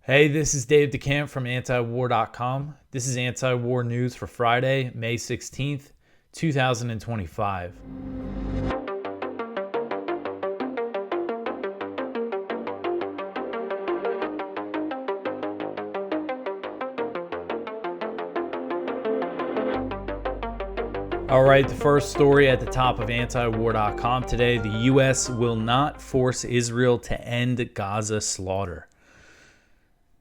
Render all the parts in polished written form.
Hey, this is Dave DeCamp from antiwar.com. This is anti-war news for Friday, May 16th, 2025. All right, the first story at the top of antiwar.com today: the U.S. will not force Israel to end Gaza slaughter.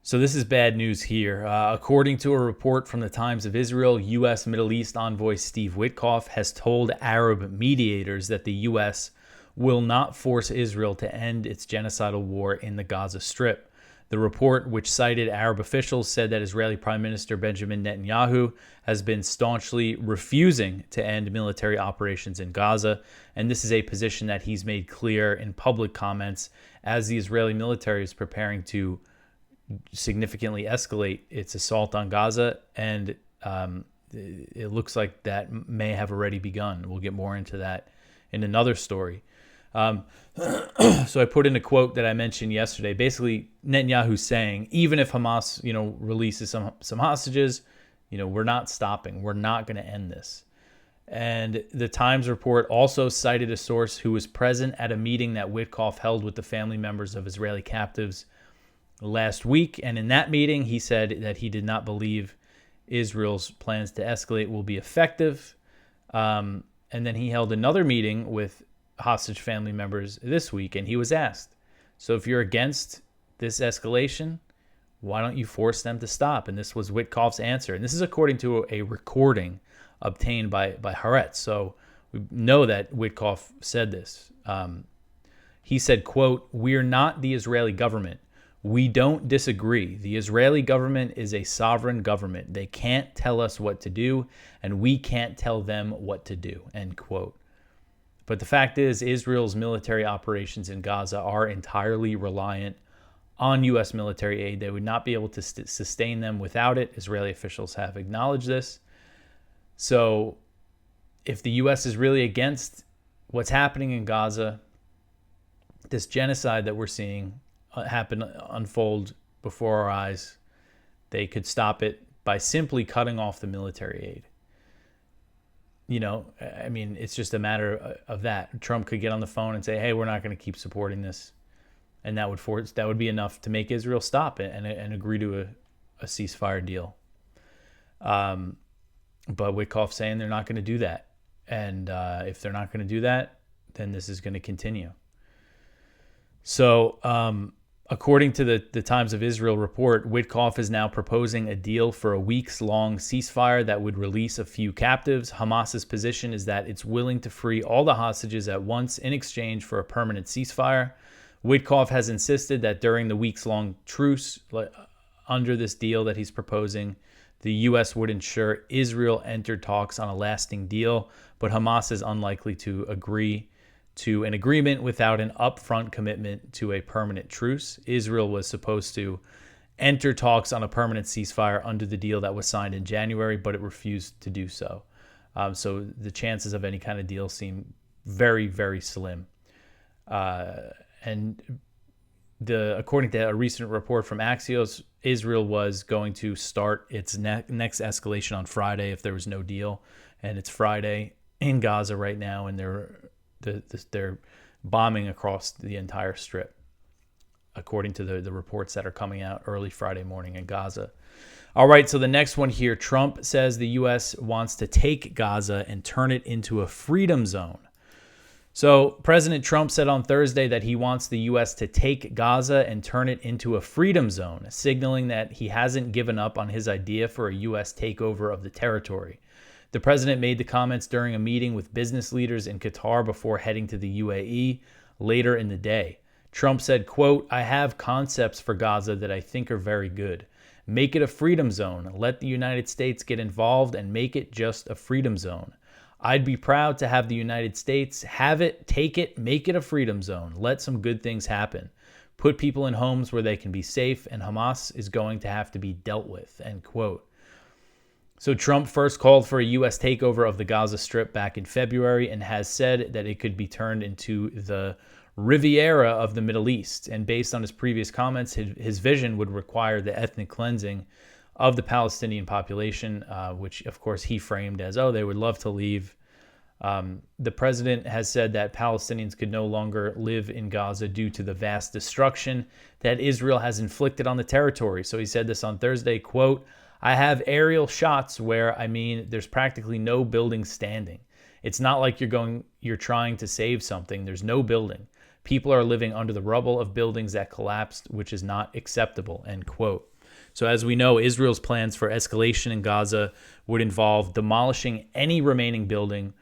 So this is bad news here. According to a report from the Times of Israel, U.S. Middle East envoy Steve Witkoff has told Arab mediators that the U.S. will not force Israel to end its genocidal war in the Gaza Strip. The report, which cited Arab officials, said that Israeli Prime Minister Benjamin Netanyahu has been staunchly refusing to end military operations in Gaza, and this is a position that he's made clear in public comments as the Israeli military is preparing to significantly escalate its assault on Gaza, and it looks like that may have already begun. We'll get more into that in another story. So I put in a quote that I mentioned yesterday. Basically, Netanyahu saying, even if Hamas, releases some hostages, we're not stopping. We're not going to end this. And the Times report also cited a source who was present at a meeting that Witkoff held with the family members of Israeli captives last week. And in that meeting, he said that he did not believe Israel's plans to escalate will be effective. And then he held another meeting with hostage family members this week, and he was asked, so if you're against this escalation, why don't you force them to stop? And this was Witkoff's answer. And this is according to a recording obtained by Haaretz. So we know that Witkoff said this. He said, quote, "We're not the Israeli government. We don't disagree. The Israeli government is a sovereign government. They can't tell us what to do, and we can't tell them what to do," end quote. But the fact is, Israel's military operations in Gaza are entirely reliant on U.S. military aid. They would not be able to sustain them without it. Israeli officials have acknowledged this. So if the U.S. is really against what's happening in Gaza, this genocide that we're seeing unfold before our eyes, they could stop it by simply cutting off the military aid. It's just a matter of that. Trump could get on the phone and say, hey, we're not going to keep supporting this. And that would be enough to make Israel stop it and agree to a ceasefire deal. But Witkoff saying they're not going to do that. And if they're not going to do that, then this is going to continue. So according to the Times of Israel report, Witkoff is now proposing a deal for a weeks-long ceasefire that would release a few captives. Hamas's position is that it's willing to free all the hostages at once in exchange for a permanent ceasefire. Witkoff has insisted that during the weeks-long truce under this deal that he's proposing, the U.S. would ensure Israel entered talks on a lasting deal, but Hamas is unlikely to agree to an agreement without an upfront commitment to a permanent truce. Israel was supposed to enter talks on a permanent ceasefire under the deal that was signed in January, but it refused to do so. So the chances of any kind of deal seem very, very slim. And according to a recent report from Axios, Israel was going to start its next escalation on Friday if there was no deal. And it's Friday in Gaza right now, and they're bombing across the entire strip, according to the reports that are coming out early Friday morning in Gaza. All right, so the next one here, Trump says the U.S. wants to take Gaza and turn it into a freedom zone. So President Trump said on Thursday that he wants the U.S. to take Gaza and turn it into a freedom zone, signaling that he hasn't given up on his idea for a U.S. takeover of the territory. The president made the comments during a meeting with business leaders in Qatar before heading to the UAE later in the day. Trump said, quote, "I have concepts for Gaza that I think are very good. Make it a freedom zone. Let the United States get involved and make it just a freedom zone. I'd be proud to have the United States have it, take it, make it a freedom zone. Let some good things happen. Put people in homes where they can be safe, and Hamas is going to have to be dealt with," end quote. So Trump first called for a U.S. takeover of the Gaza Strip back in February and has said that it could be turned into the Riviera of the Middle East. And based on his previous comments, his vision would require the ethnic cleansing of the Palestinian population, which, of course, he framed as, oh, they would love to leave. The president has said that Palestinians could no longer live in Gaza due to the vast destruction that Israel has inflicted on the territory. So he said this on Thursday, quote, I have aerial shots where, there's practically no building standing. It's not like you're trying to save something. There's no building. People are living under the rubble of buildings that collapsed, which is not acceptable, end quote. So as we know, Israel's plans for escalation in Gaza would involve demolishing any remaining building,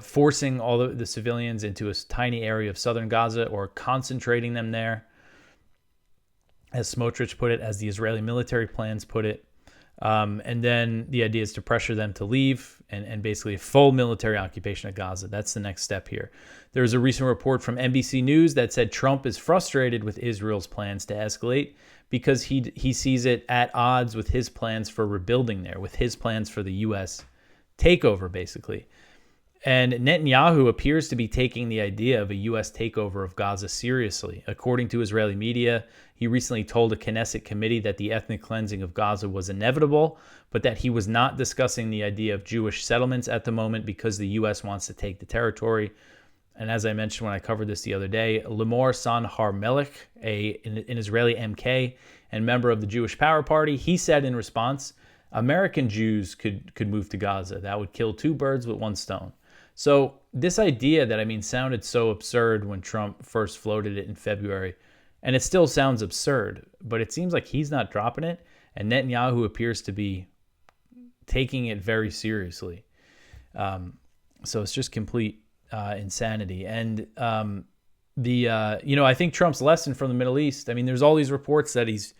forcing all the civilians into a tiny area of southern Gaza or concentrating them there, as Smotrich put it, as the Israeli military plans put it. And then the idea is to pressure them to leave and basically a full military occupation of Gaza. That's the next step here. There was a recent report from NBC News that said Trump is frustrated with Israel's plans to escalate because he sees it at odds with his plans for rebuilding there, with his plans for the U.S. takeover, basically. And Netanyahu appears to be taking the idea of a U.S. takeover of Gaza seriously. According to Israeli media, he recently told a Knesset committee that the ethnic cleansing of Gaza was inevitable, but that he was not discussing the idea of Jewish settlements at the moment because the U.S. wants to take the territory. And as I mentioned when I covered this the other day, Limor San Har Melech, an Israeli MK and member of the Jewish Power Party, he said in response, American Jews could move to Gaza. That would kill two birds with one stone. So this idea that, sounded so absurd when Trump first floated it in February, and it still sounds absurd, but it seems like he's not dropping it, and Netanyahu appears to be taking it very seriously. So it's just complete insanity. And I think Trump's lesson from the Middle East, there's all these reports that he's,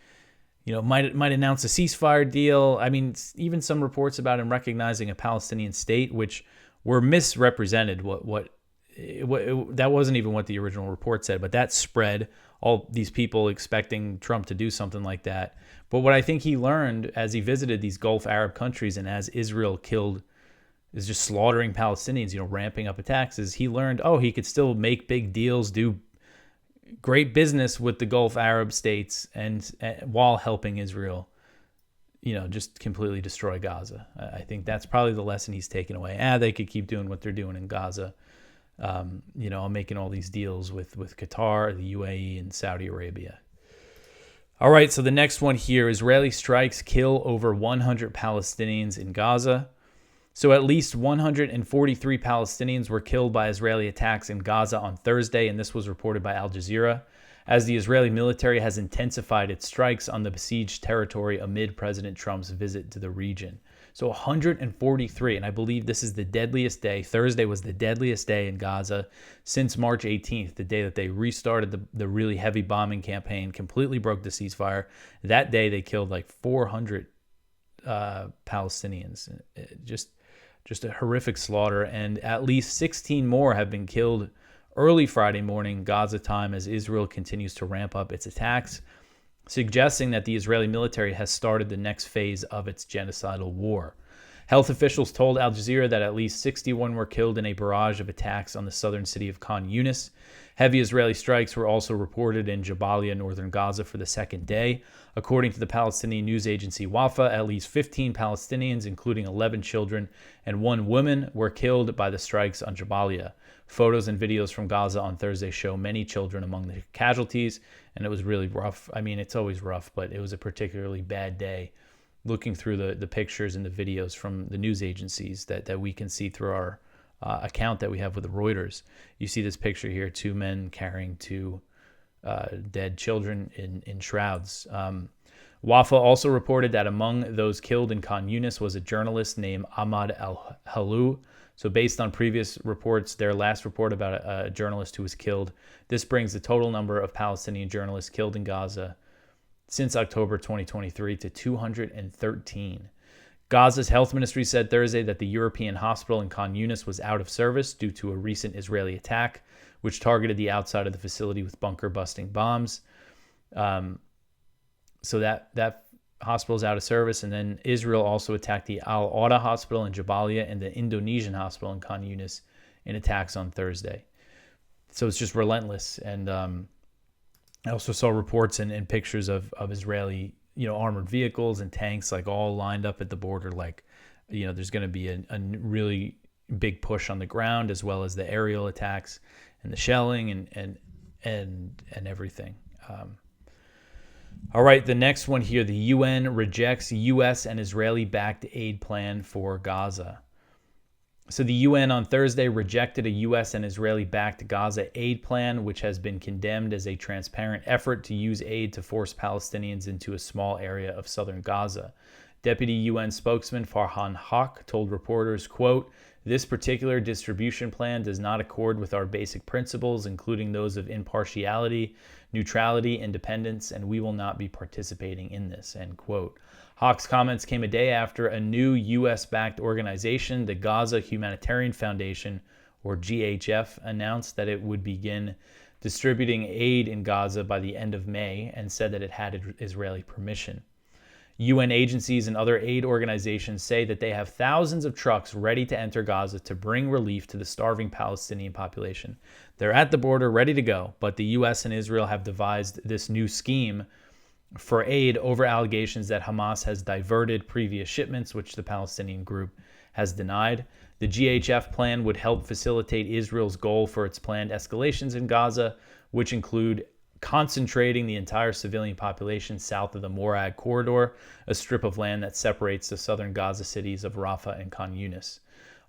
might announce a ceasefire deal. Even some reports about him recognizing a Palestinian state, which were misrepresented. That wasn't even what the original report said, but that spread, all these people expecting Trump to do something like that. But what I think he learned as he visited these Gulf Arab countries and as Israel is just slaughtering Palestinians, ramping up attacks, is he learned, he could still make big deals, do great business with the Gulf Arab states and while helping Israel just completely destroy Gaza. I think that's probably the lesson he's taken away. They could keep doing what they're doing in Gaza. I'm making all these deals with Qatar, the UAE, and Saudi Arabia. All right, so the next one here, Israeli strikes kill over 100 Palestinians in Gaza. So at least 143 Palestinians were killed by Israeli attacks in Gaza on Thursday, and this was reported by Al Jazeera, as the Israeli military has intensified its strikes on the besieged territory amid President Trump's visit to the region. So 143, and I believe this is the deadliest day. Thursday was the deadliest day in Gaza since March 18th, the day that they restarted the really heavy bombing campaign, completely broke the ceasefire. That day they killed like 400 Palestinians. Just a horrific slaughter, and at least 16 more have been killed early Friday morning Gaza time as Israel continues to ramp up its attacks, suggesting that the Israeli military has started the next phase of its genocidal war. Health officials told Al Jazeera that at least 61 were killed in a barrage of attacks on the southern city of Khan Yunis. Heavy Israeli strikes were also reported in Jabalia, northern Gaza, for the second day. According to the Palestinian news agency Wafa, at least 15 Palestinians, including 11 children and one woman, were killed by the strikes on Jabalia. Photos and videos from Gaza on Thursday show many children among the casualties, and it was really rough. It's always rough, but it was a particularly bad day. Looking through the pictures and the videos from the news agencies that we can see through our account that we have with Reuters, you see this picture here, two men carrying two dead children in shrouds. Wafa also reported that among those killed in Khan Yunis was a journalist named Ahmad al-Halou. So based on previous reports, their last report about a journalist who was killed, this brings the total number of Palestinian journalists killed in Gaza since October 2023 to 213. Gaza's health ministry said Thursday that the European hospital in Khan Yunis was out of service due to a recent Israeli attack, which targeted the outside of the facility with bunker-busting bombs. So that hospital is out of service. And then Israel also attacked the Al-Awda hospital in Jabalia and the Indonesian hospital in Khan Yunis in attacks on Thursday. So it's just relentless. And I also saw reports and pictures of Israeli, armored vehicles and tanks, like all lined up at the border. Like, there's going to be a really big push on the ground, as well as the aerial attacks and the shelling and everything. All right, the next one here, the UN rejects U.S. and Israeli-backed aid plan for Gaza. So the UN on Thursday rejected a U.S. and Israeli-backed Gaza aid plan, which has been condemned as a transparent effort to use aid to force Palestinians into a small area of southern Gaza. Deputy UN spokesman Farhan Haq told reporters, quote, "This particular distribution plan does not accord with our basic principles, including those of impartiality, neutrality, independence, and we will not be participating in this," end quote. Hawk's comments came a day after a new U.S.-backed organization, the Gaza Humanitarian Foundation, or GHF, announced that it would begin distributing aid in Gaza by the end of May and said that it had Israeli permission. UN agencies and other aid organizations say that they have thousands of trucks ready to enter Gaza to bring relief to the starving Palestinian population. They're at the border ready to go, but the U.S. and Israel have devised this new scheme for aid over allegations that Hamas has diverted previous shipments, which the Palestinian group has denied. The GHF plan would help facilitate Israel's goal for its planned escalations in Gaza, which include concentrating the entire civilian population south of the Morag corridor, a strip of land that separates the southern Gaza cities of Rafah and Khan Yunis.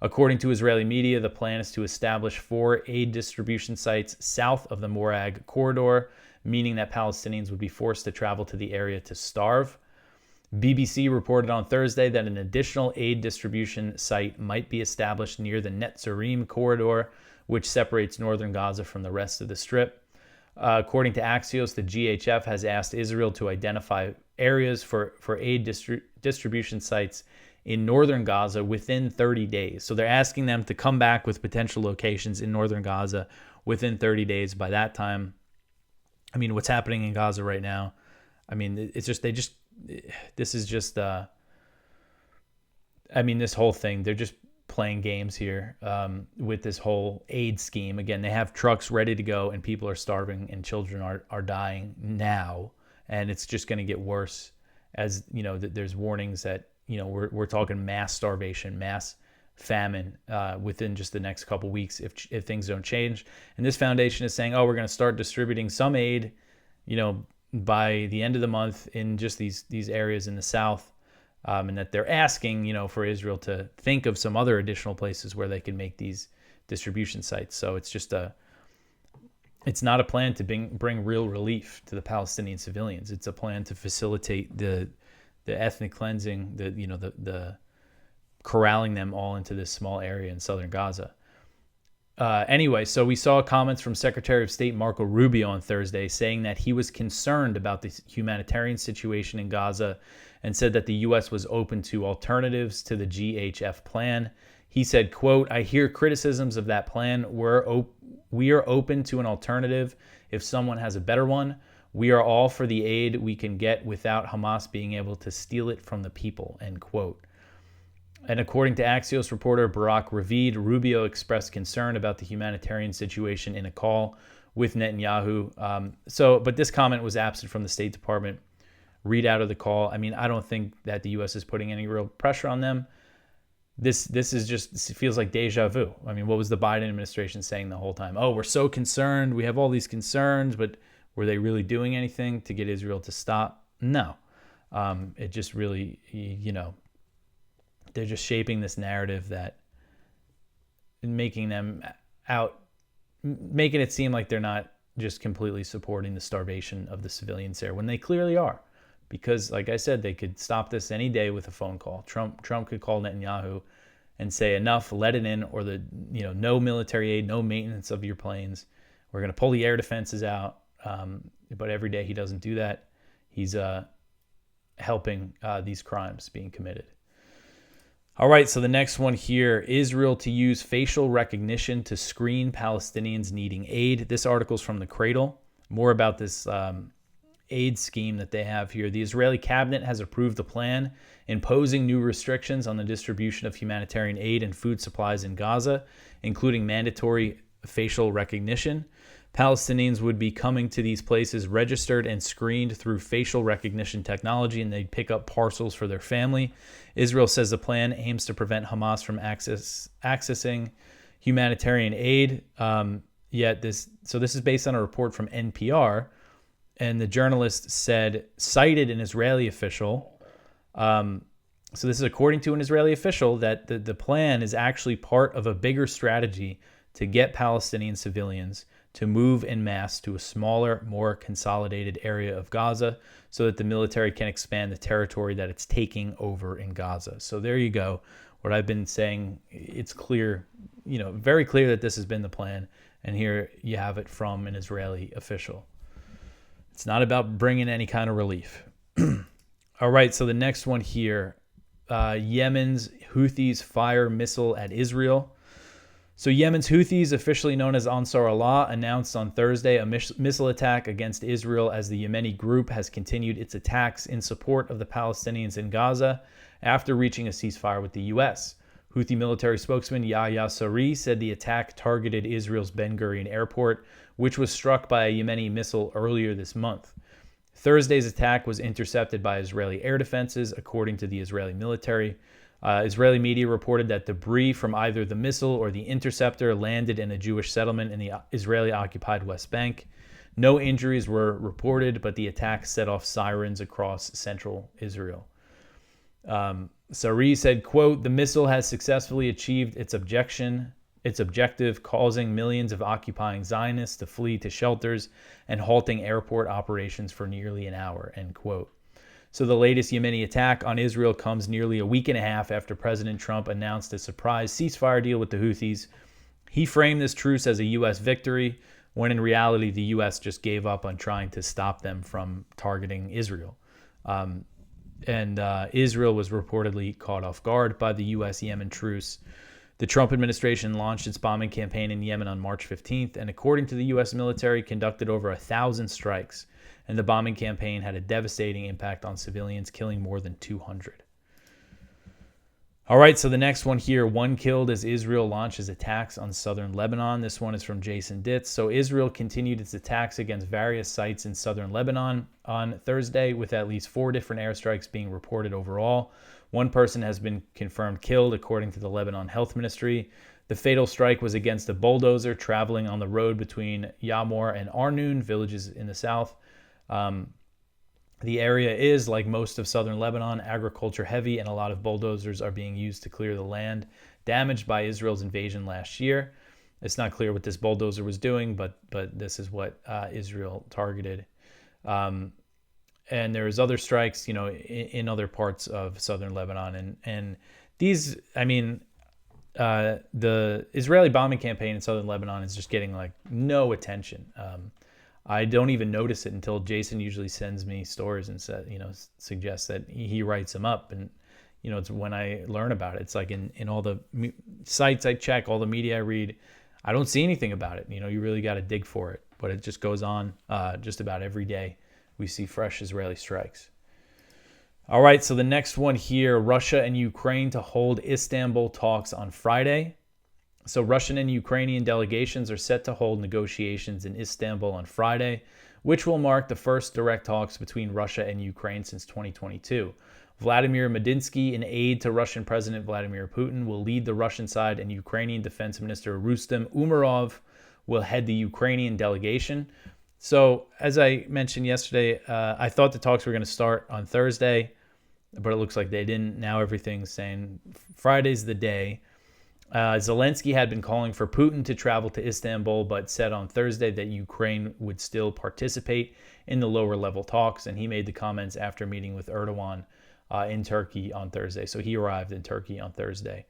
According to Israeli media, the plan is to establish 4 aid distribution sites south of the Morag corridor, meaning that Palestinians would be forced to travel to the area to starve. BBC reported on Thursday that an additional aid distribution site might be established near the Netzarim corridor, which separates northern Gaza from the rest of the strip. According to Axios, the GHF has asked Israel to identify areas for aid distribution sites in northern Gaza within 30 days. So they're asking them to come back with potential locations in northern Gaza within 30 days. By that time, I mean, what's happening in Gaza right now, I mean, it's just, this is just, I mean, this whole thing, they're just playing games here with this whole aid scheme. Again, they have trucks ready to go and people are starving and children are dying now. And it's just going to get worse as, there's warnings that, we're talking mass starvation, mass famine within just the next couple weeks if things don't change. And this foundation is saying, we're going to start distributing some aid, by the end of the month in just these areas in the south, and that they're asking, for Israel to think of some other additional places where they can make these distribution sites. So it's just it's not a plan to bring real relief to the Palestinian civilians. It's a plan to facilitate the ethnic cleansing, the corralling them all into this small area in southern Gaza. Anyway, so we saw comments from Secretary of State Marco Rubio on Thursday saying that he was concerned about the humanitarian situation in Gaza and said that the U.S. was open to alternatives to the GHF plan. He said, quote, "I hear criticisms of that plan. We are open to an alternative if someone has a better one. We are all for the aid we can get without Hamas being able to steal it from the people," end quote. And according to Axios reporter Barak Ravid, Rubio expressed concern about the humanitarian situation in a call with Netanyahu. But this comment was absent from the State Department readout of the call. I mean, I don't think that the U.S. is putting any real pressure on them. This feels like deja vu. I mean, what was the Biden administration saying the whole time? We're so concerned. We have all these concerns, but were they really doing anything to get Israel to stop? No. It just really, they're just shaping this narrative that making it seem like they're not just completely supporting the starvation of the civilians there when they clearly are. Because, like I said, they could stop this any day with a phone call. Trump could call Netanyahu and say, enough, let it in, or no military aid, no maintenance of your planes. We're going to pull the air defenses out. But every day he doesn't do that. He's helping these crimes being committed. All right, so the next one here, Israel to use facial recognition to screen Palestinians needing aid. This article is from The Cradle. More about this aid scheme that they have here. The Israeli cabinet has approved the plan imposing new restrictions on the distribution of humanitarian aid and food supplies in Gaza, including mandatory facial recognition. Palestinians would be coming to these places registered and screened through facial recognition technology, and they'd pick up parcels for their family. Israel says the plan aims to prevent Hamas from accessing humanitarian aid. This is based on a report from NPR, and the journalist cited an Israeli official. So this is according to an Israeli official that the plan is actually part of a bigger strategy to get Palestinian civilians to move en masse to a smaller, more consolidated area of Gaza so that the military can expand the territory that it's taking over in Gaza. So there you go. What I've been saying, it's clear, very clear that this has been the plan. And here you have it from an Israeli official. It's not about bringing any kind of relief. All right, so the next one here, Yemen's Houthis fire missile at Israel. So Yemen's Houthis, officially known as Ansar Allah, announced on Thursday a missile attack against Israel as the Yemeni group has continued its attacks in support of the Palestinians in Gaza after reaching a ceasefire with the U.S. Houthi military spokesman Yahya Saree said the attack targeted Israel's Ben Gurion airport, which was struck by a Yemeni missile earlier this month. Thursday's attack was intercepted by Israeli air defenses, according to the Israeli military. Israeli media reported that debris from either the missile or the interceptor landed in a Jewish settlement in the Israeli-occupied West Bank. No injuries were reported, but the attack set off sirens across central Israel. Saree said, quote, "The missile has successfully achieved its objective, causing millions of occupying Zionists to flee to shelters and halting airport operations for nearly an hour," end quote. So the latest Yemeni attack on Israel comes nearly a week and a half after President Trump announced a surprise ceasefire deal with the Houthis. He framed this truce as a U.S. victory, when in reality the U.S. just gave up on trying to stop them from targeting Israel. Israel was reportedly caught off guard by the U.S.-Yemen truce. The Trump administration launched its bombing campaign in Yemen on March 15th, and according to the U.S. military, conducted over 1,000 strikes. And the bombing campaign had a devastating impact on civilians, killing more than 200. All right, so the next one here, one killed as Israel launches attacks on southern Lebanon. This one is from Jason Ditz. So Israel continued its attacks against various sites in southern Lebanon on Thursday, with at least 4 different airstrikes being reported overall. One person has been confirmed killed, according to the Lebanon Health Ministry. The fatal strike was against a bulldozer traveling on the road between Yamor and Arnoun, villages in the south. The area is, like most of southern Lebanon, agriculture heavy, and a lot of bulldozers are being used to clear the land damaged by Israel's invasion last year. It's not clear what this bulldozer was doing, but this is what Israel targeted. And there's other strikes, in other parts of southern Lebanon. And these, the Israeli bombing campaign in southern Lebanon is just getting no attention. I don't even notice it until Jason usually sends me stories and suggests that he writes them up. And, it's when I learn about it. It's like in all the sites I check, all the media I read, I don't see anything about it. You really got to dig for it. But it just goes on just about every day. We see fresh Israeli strikes. All right, so the next one here, Russia and Ukraine to hold Istanbul talks on Friday. So Russian and Ukrainian delegations are set to hold negotiations in Istanbul on Friday, which will mark the first direct talks between Russia and Ukraine since 2022. Vladimir Medinsky, an aide to Russian President Vladimir Putin, will lead the Russian side, and Ukrainian Defense Minister Rustem Umerov will head the Ukrainian delegation. So, as I mentioned yesterday, I thought the talks were going to start on Thursday, but it looks like they didn't. Now everything's saying Friday's the day. Zelensky had been calling for Putin to travel to Istanbul, but said on Thursday that Ukraine would still participate in the lower-level talks, and he made the comments after meeting with Erdogan in Turkey on Thursday. So he arrived in Turkey on Thursday.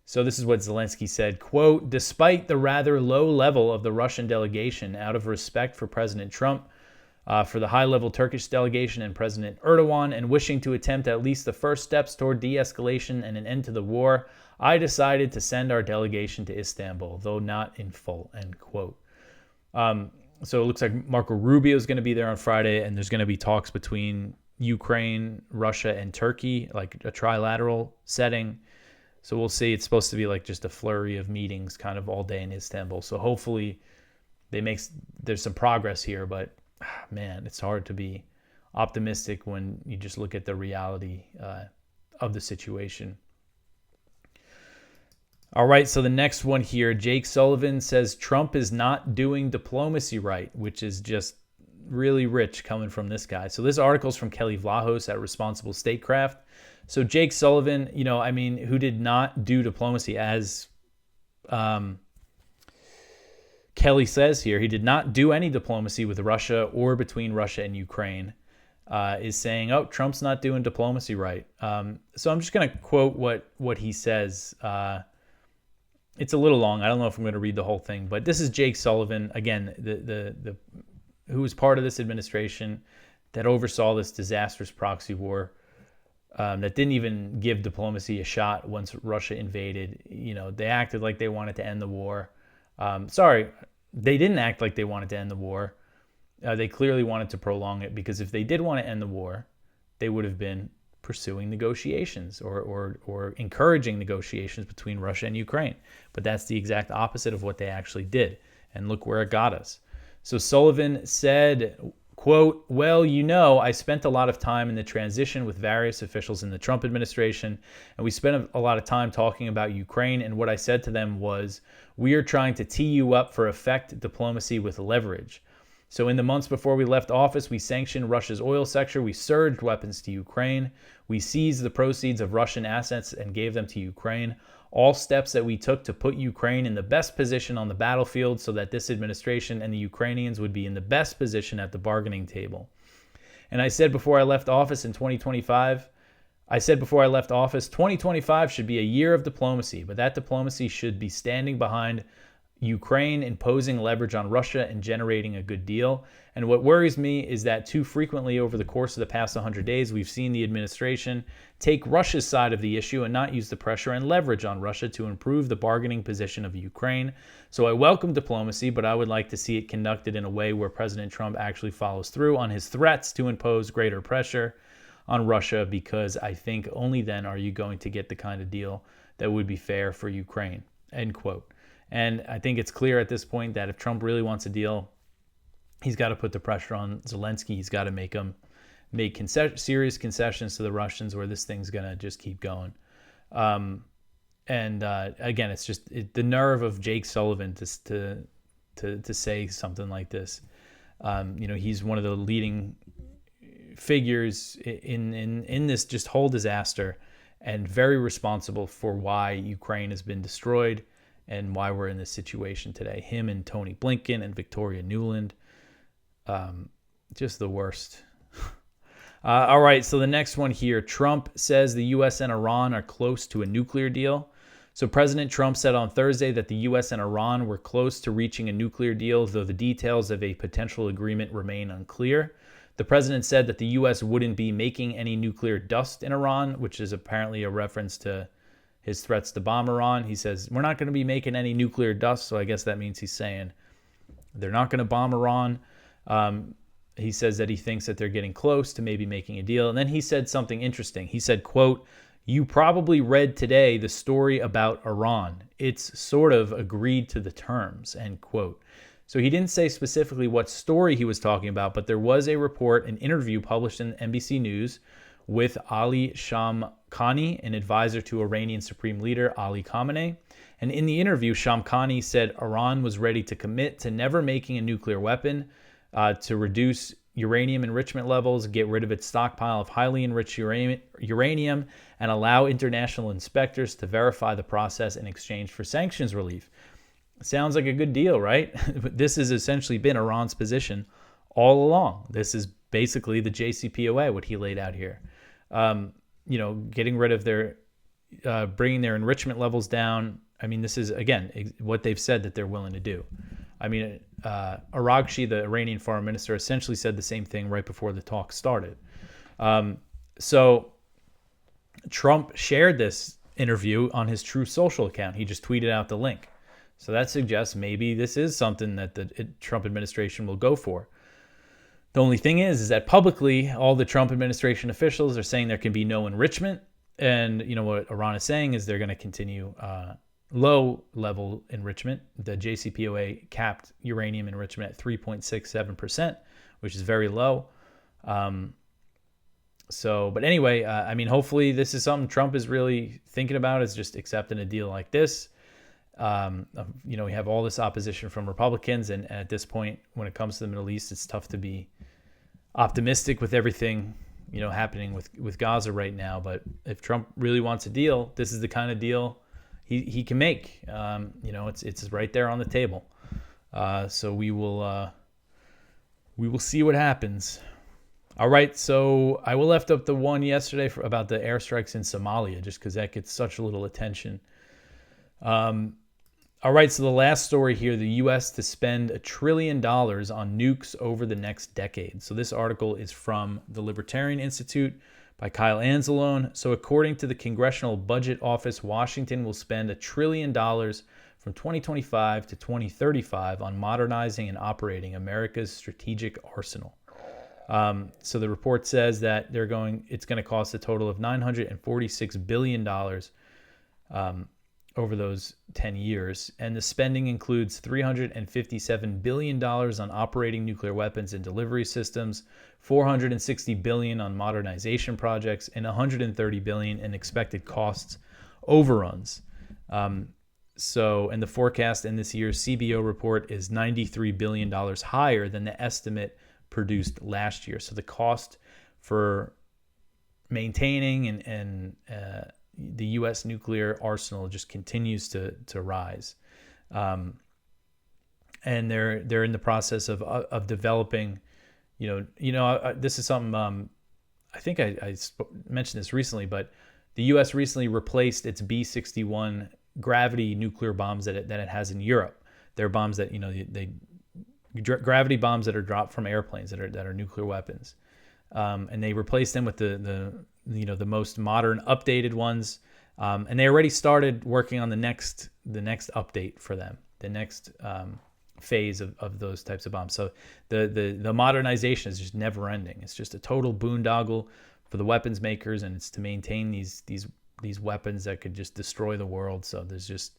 So this is what Zelensky said, quote, "Despite the rather low level of the Russian delegation, out of respect for President Trump, for the high-level Turkish delegation and President Erdogan, and wishing to attempt at least the first steps toward de-escalation and an end to the war, I decided to send our delegation to Istanbul, though not in full," end quote. So it looks like Marco Rubio is going to be there on Friday, and there's going to be talks between Ukraine, Russia, and Turkey, like a trilateral setting. So we'll see. It's supposed to be like just a flurry of meetings kind of all day in Istanbul. So hopefully there's some progress here, but man, it's hard to be optimistic when you just look at the reality of the situation. All right, so the next one here, Jake Sullivan says Trump is not doing diplomacy right, which is just really rich coming from this guy. So this article is from Kelly Vlahos at Responsible Statecraft. So Jake Sullivan, who did not do diplomacy, as Kelly says here, he did not do any diplomacy with Russia or between Russia and Ukraine, is saying, oh, Trump's not doing diplomacy right. So I'm just going to quote what he says. It's a little long. I don't know if I'm going to read the whole thing, but this is Jake Sullivan, again, the who was part of this administration that oversaw this disastrous proxy war, that didn't even give diplomacy a shot once Russia invaded. They acted like they wanted to end the war. Sorry, they didn't act like they wanted to end the war. They clearly wanted to prolong it, because if they did want to end the war, they would have been pursuing negotiations or encouraging negotiations between Russia and Ukraine. But that's the exact opposite of what they actually did. And look where it got us. So Sullivan said, quote, well, I spent a lot of time in the transition with various officials in the Trump administration, and we spent a lot of time talking about Ukraine, and what I said to them was, we are trying to tee you up for effect diplomacy with leverage. So in the months before we left office, we sanctioned Russia's oil sector, we surged weapons to Ukraine, we seized the proceeds of Russian assets and gave them to Ukraine, all steps that we took to put Ukraine in the best position on the battlefield so that this administration and the Ukrainians would be in the best position at the bargaining table. And I said before I left office in 2025, 2025 should be a year of diplomacy, but that diplomacy should be standing behind Ukraine, imposing leverage on Russia, and generating a good deal. And what worries me is that too frequently over the course of the past 100 days, we've seen the administration take Russia's side of the issue and not use the pressure and leverage on Russia to improve the bargaining position of Ukraine. So I welcome diplomacy, but I would like to see it conducted in a way where President Trump actually follows through on his threats to impose greater pressure on Russia, because I think only then are you going to get the kind of deal that would be fair for Ukraine, end quote. And I think it's clear at this point that if Trump really wants a deal, he's got to put the pressure on Zelensky. He's got to make serious concessions to the Russians, or this thing's going to just keep going. Again, it's just the nerve of Jake Sullivan to say something like this. He's one of the leading figures in this just whole disaster, and very responsible for why Ukraine has been destroyed and why we're in this situation today. Him and Tony Blinken and Victoria Nuland, just the worst. All right, so the next one here. Trump says the U.S. and Iran are close to a nuclear deal. So President Trump said on Thursday that the U.S. and Iran were close to reaching a nuclear deal, though the details of a potential agreement remain unclear. The president said that the U.S. wouldn't be making any nuclear dust in Iran, which is apparently a reference to his threats to bomb Iran. He says, we're not going to be making any nuclear dust, so I guess that means he's saying they're not going to bomb Iran. He says that he thinks that they're getting close to maybe making a deal. And then he said something interesting. He said, quote, you probably read today the story about Iran. It's sort of agreed to the terms, end quote. So he didn't say specifically what story he was talking about, but there was a report, an interview published in NBC News with Ali Shamkhani, an advisor to Iranian Supreme Leader Ali Khamenei. And in the interview, Shamkhani said Iran was ready to commit to never making a nuclear weapon, to reduce uranium enrichment levels, get rid of its stockpile of highly enriched uranium, and allow international inspectors to verify the process in exchange for sanctions relief. Sounds like a good deal, right? This has essentially been Iran's position all along. This is basically the JCPOA, what he laid out here. Getting rid of their, bringing their enrichment levels down. I mean, this is, again, what they've said that they're willing to do. I mean, Araghchi, the Iranian foreign minister, essentially said the same thing right before the talk started. So Trump shared this interview on his Truth Social account. He just tweeted out the link. So that suggests maybe this is something that the Trump administration will go for. The only thing is that publicly, all the Trump administration officials are saying there can be no enrichment. And what Iran is saying is they're going to continue low-level enrichment. The JCPOA capped uranium enrichment at 3.67%, which is very low. But anyway, hopefully this is something Trump is really thinking about, is just accepting a deal like this. We have all this opposition from Republicans, and at this point, when it comes to the Middle East, it's tough to be optimistic with everything, happening with Gaza right now. But if Trump really wants a deal, this is the kind of deal he can make. It's right there on the table. So we will see what happens. All right, so I will left up the one yesterday about the airstrikes in Somalia, just because that gets such a little attention. All right, so the last story here, the U.S. to spend $1 trillion on nukes over the next decade. So this article is from the Libertarian Institute by Kyle Anzalone. So according to the Congressional Budget Office, Washington will spend $1 trillion from 2025 to 2035 on modernizing and operating America's strategic arsenal. So the report says that it's going to cost a total of $946 billion over those 10 years. And the spending includes $357 billion on operating nuclear weapons and delivery systems, $460 billion on modernization projects, and $130 billion in expected costs overruns. And the forecast in this year's CBO report is $93 billion higher than the estimate produced last year. So the cost for maintaining and the U.S. nuclear arsenal just continues to rise, and they're in the process of developing. This is something I think I mentioned this recently, but the U.S. recently replaced its B-61 gravity nuclear bombs that it has in Europe. They're bombs that gravity bombs that are dropped from airplanes that are nuclear weapons, and they replaced them with the most modern, updated ones, and they already started working on the next update for them, the next phase of those types of bombs. So the modernization is just never ending. It's just a total boondoggle for the weapons makers, and it's to maintain these weapons that could just destroy the world. So there's just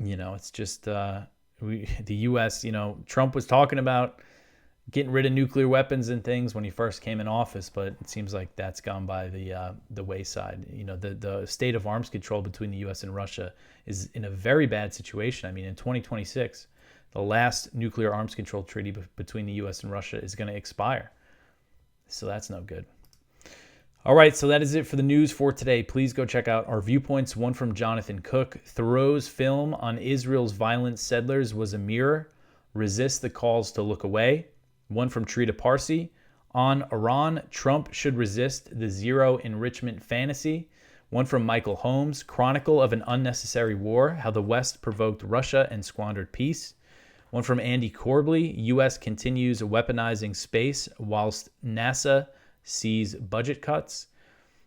it's just the U.S., Trump was talking about getting rid of nuclear weapons and things when he first came in office, but it seems like that's gone by the wayside. The state of arms control between the U.S. and Russia is in a very bad situation. In 2026, the last nuclear arms control treaty between the U.S. and Russia is going to expire. So that's no good. All right, so that is it for the news for today. Please go check out our Viewpoints. One from Jonathan Cook. Thoreau's film on Israel's violent settlers was a mirror. Resist the calls to look away. One from Trita Parsi. On Iran, Trump should resist the zero enrichment fantasy. One from Michael Holmes. Chronicle of an Unnecessary War, How the West Provoked Russia and Squandered Peace. One from Andy Corbley. U.S. continues weaponizing space whilst NASA sees budget cuts.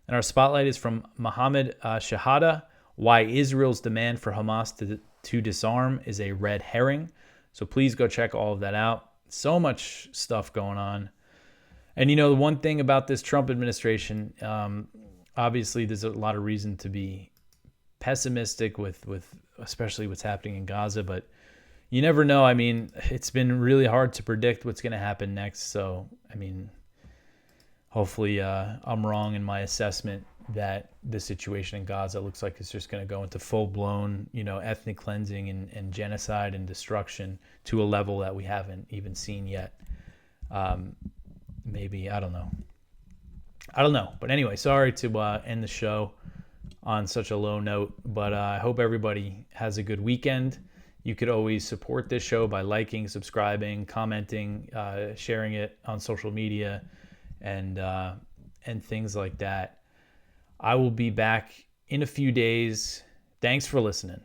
And our spotlight is from Mohammed Shahada, Why Israel's Demand for Hamas to Disarm is a Red Herring. So please go check all of that out. So much stuff going on. And the one thing about this Trump administration, obviously there's a lot of reason to be pessimistic with especially what's happening in Gaza, but you never know. It's been really hard to predict what's going to happen next. So, hopefully I'm wrong in my assessment that the situation in Gaza looks like it's just going to go into full-blown, ethnic cleansing and genocide and destruction to a level that we haven't even seen yet. Maybe, I don't know. But anyway, sorry to end the show on such a low note, but I hope everybody has a good weekend. You could always support this show by liking, subscribing, commenting, sharing it on social media, and things like that. I will be back in a few days. Thanks for listening.